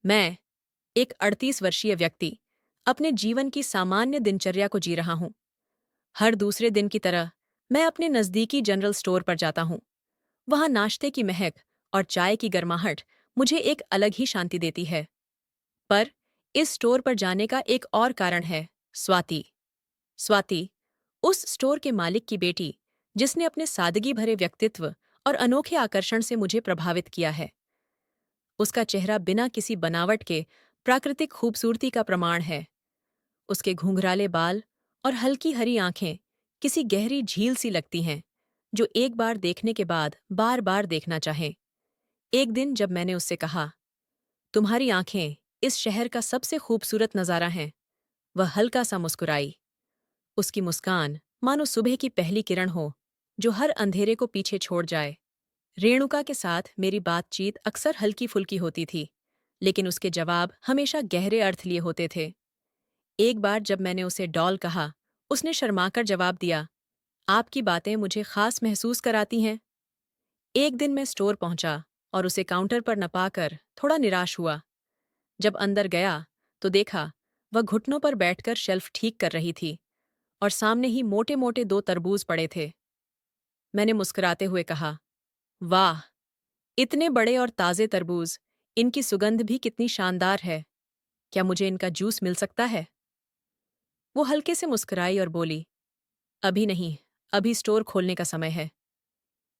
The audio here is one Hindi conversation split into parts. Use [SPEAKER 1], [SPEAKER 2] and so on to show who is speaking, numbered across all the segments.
[SPEAKER 1] मैं, एक 38 वर्षीय व्यक्ति, अपने जीवन की सामान्य दिनचर्या को जी रहा हूँ। हर दूसरे दिन की तरह मैं अपने नज़दीकी जनरल स्टोर पर जाता हूँ। वहाँ नाश्ते की महक और चाय की गर्माहट मुझे एक अलग ही शांति देती है। पर इस स्टोर पर जाने का एक और कारण है, स्वाति। स्वाति, उस स्टोर के मालिक की बेटी, जिसने अपने सादगी भरे व्यक्तित्व और अनोखे आकर्षण से मुझे प्रभावित किया है। उसका चेहरा बिना किसी बनावट के प्राकृतिक खूबसूरती का प्रमाण है। उसके घुंघराले बाल और हल्की हरी आंखें किसी गहरी झील सी लगती हैं, जो एक बार देखने के बाद बार बार देखना चाहें। एक दिन जब मैंने उससे कहा, तुम्हारी आंखें इस शहर का सबसे खूबसूरत नज़ारा हैं, वह हल्का सा मुस्कुराई। उसकी मुस्कान मानो सुबह की पहली किरण हो, जो हर अंधेरे को पीछे छोड़ जाए। रेणुका के साथ मेरी बातचीत अक्सर हल्की फुल्की होती थी, लेकिन उसके जवाब हमेशा गहरे अर्थ लिए होते थे। एक बार जब मैंने उसे डॉल कहा, उसने शर्माकर जवाब दिया, आपकी बातें मुझे खास महसूस कराती हैं। एक दिन मैं स्टोर पहुंचा और उसे काउंटर पर न पाकर थोड़ा निराश हुआ। जब अंदर गया तो देखा वह घुटनों पर बैठकर शेल्फ ठीक कर रही थी और सामने ही मोटे मोटे 2 तरबूज पड़े थे। मैंने मुस्कुराते हुए कहा, वाह, इतने बड़े और ताजे तरबूज, इनकी सुगंध भी कितनी शानदार है। क्या मुझे इनका जूस मिल सकता है? वो हल्के से मुस्कुराई और बोली, अभी नहीं, अभी स्टोर खोलने का समय है।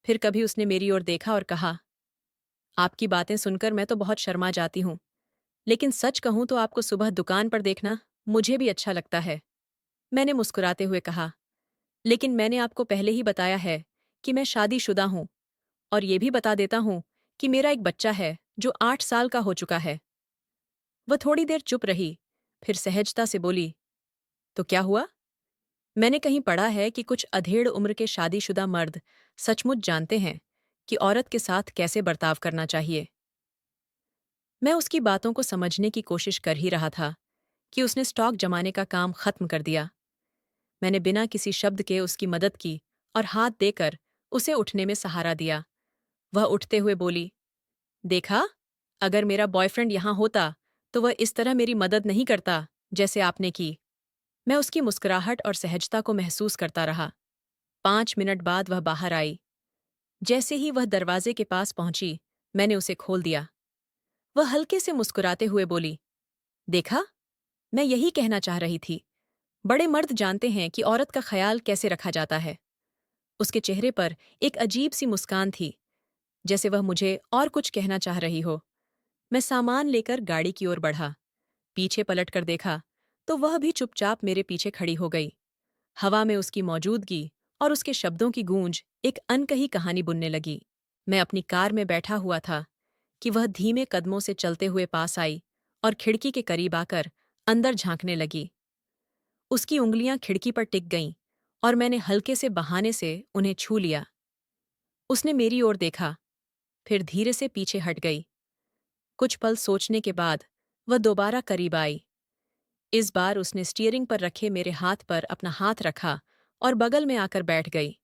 [SPEAKER 1] फिर कभी उसने मेरी ओर देखा और कहा, आपकी बातें सुनकर मैं तो बहुत शर्मा जाती हूँ, लेकिन सच कहूँ तो आपको सुबह दुकान पर देखना मुझे भी अच्छा लगता है। मैंने मुस्कुराते हुए कहा, लेकिन मैंने आपको पहले ही बताया है कि मैं शादीशुदा हूँ, और ये भी बता देता हूँ कि मेरा एक बच्चा है जो 8 साल का हो चुका है। वह थोड़ी देर चुप रही, फिर सहजता से बोली, तो क्या हुआ? मैंने कहीं पढ़ा है कि कुछ अधेड़ उम्र के शादीशुदा मर्द सचमुच जानते हैं कि औरत के साथ कैसे बर्ताव करना चाहिए। मैं उसकी बातों को समझने की कोशिश कर ही रहा था कि उसने स्टॉक जमाने का काम खत्म कर दिया। मैंने बिना किसी शब्द के उसकी मदद की और हाथ देकर उसे उठने में सहारा दिया। वह उठते हुए बोली, देखा, अगर मेरा बॉयफ्रेंड यहां होता तो वह इस तरह मेरी मदद नहीं करता जैसे आपने की। मैं उसकी मुस्कुराहट और सहजता को महसूस करता रहा। 5 मिनट बाद वह बाहर आई। जैसे ही वह दरवाजे के पास पहुंची, मैंने उसे खोल दिया। वह हल्के से मुस्कुराते हुए बोली, देखा, मैं यही कहना चाह रही थी। बड़े मर्द जानते हैं कि औरत का ख्याल कैसे रखा जाता है। उसके चेहरे पर एक अजीब सी मुस्कान थी, जैसे वह मुझे और कुछ कहना चाह रही हो। मैं सामान लेकर गाड़ी की ओर बढ़ा। पीछे पलटकर देखा तो वह भी चुपचाप मेरे पीछे खड़ी हो गई। हवा में उसकी मौजूदगी और उसके शब्दों की गूंज एक अनकही कहानी बुनने लगी। मैं अपनी कार में बैठा हुआ था कि वह धीमे कदमों से चलते हुए पास आई और खिड़की के करीब आकर अंदर झांकने लगी। उसकी उंगलियां खिड़की पर टिक गईं और मैंने हल्के से बहाने से उन्हें छू लिया। उसने मेरी ओर देखा, फिर धीरे से पीछे हट गई। कुछ पल सोचने के बाद वह दोबारा करीब आई। इस बार उसने स्टीयरिंग पर रखे मेरे हाथ पर अपना हाथ रखा और बगल में आकर बैठ गई।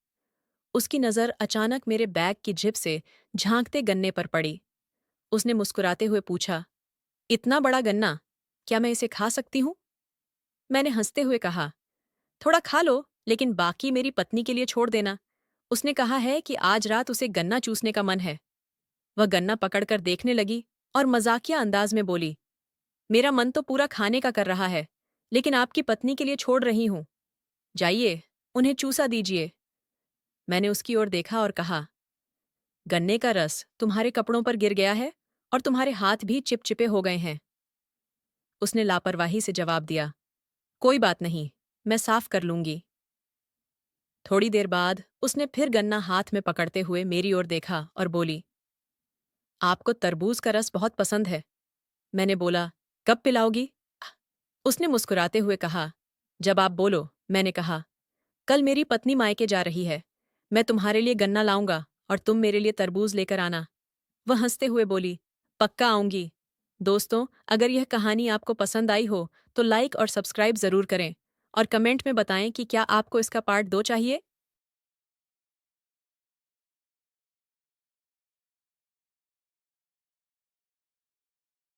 [SPEAKER 1] उसकी नज़र अचानक मेरे बैग की जिप से झांकते गन्ने पर पड़ी। उसने मुस्कुराते हुए पूछा, इतना बड़ा गन्ना, क्या मैं इसे खा सकती हूँ? मैंने हंसते हुए कहा, थोड़ा खा लो, लेकिन बाकी मेरी पत्नी के लिए छोड़ देना। उसने कहा है कि आज रात उसे गन्ना चूसने का मन है। वह गन्ना पकड़कर देखने लगी और मजाकिया अंदाज में बोली, मेरा मन तो पूरा खाने का कर रहा है, लेकिन आपकी पत्नी के लिए छोड़ रही हूं। जाइए, उन्हें चूसा दीजिए। मैंने उसकी ओर देखा और कहा, गन्ने का रस तुम्हारे कपड़ों पर गिर गया है और तुम्हारे हाथ भी चिपचिपे हो गए हैं। उसने लापरवाही से जवाब दिया, कोई बात नहीं, मैं साफ कर लूंगी। थोड़ी देर बाद उसने फिर गन्ना हाथ में पकड़ते हुए मेरी ओर देखा और बोली, आपको तरबूज का रस बहुत पसंद है। मैंने बोला, कब पिलाओगी? उसने मुस्कुराते हुए कहा, जब आप बोलो। मैंने कहा, कल मेरी पत्नी मायके जा रही है। मैं तुम्हारे लिए गन्ना लाऊंगा और तुम मेरे लिए तरबूज लेकर आना। वह हंसते हुए बोली, पक्का आऊंगी। दोस्तों, अगर यह कहानी आपको पसंद आई हो तो लाइक और सब्सक्राइब जरूर करें और कमेंट में बताएं कि क्या आपको इसका पार्ट 2 चाहिए।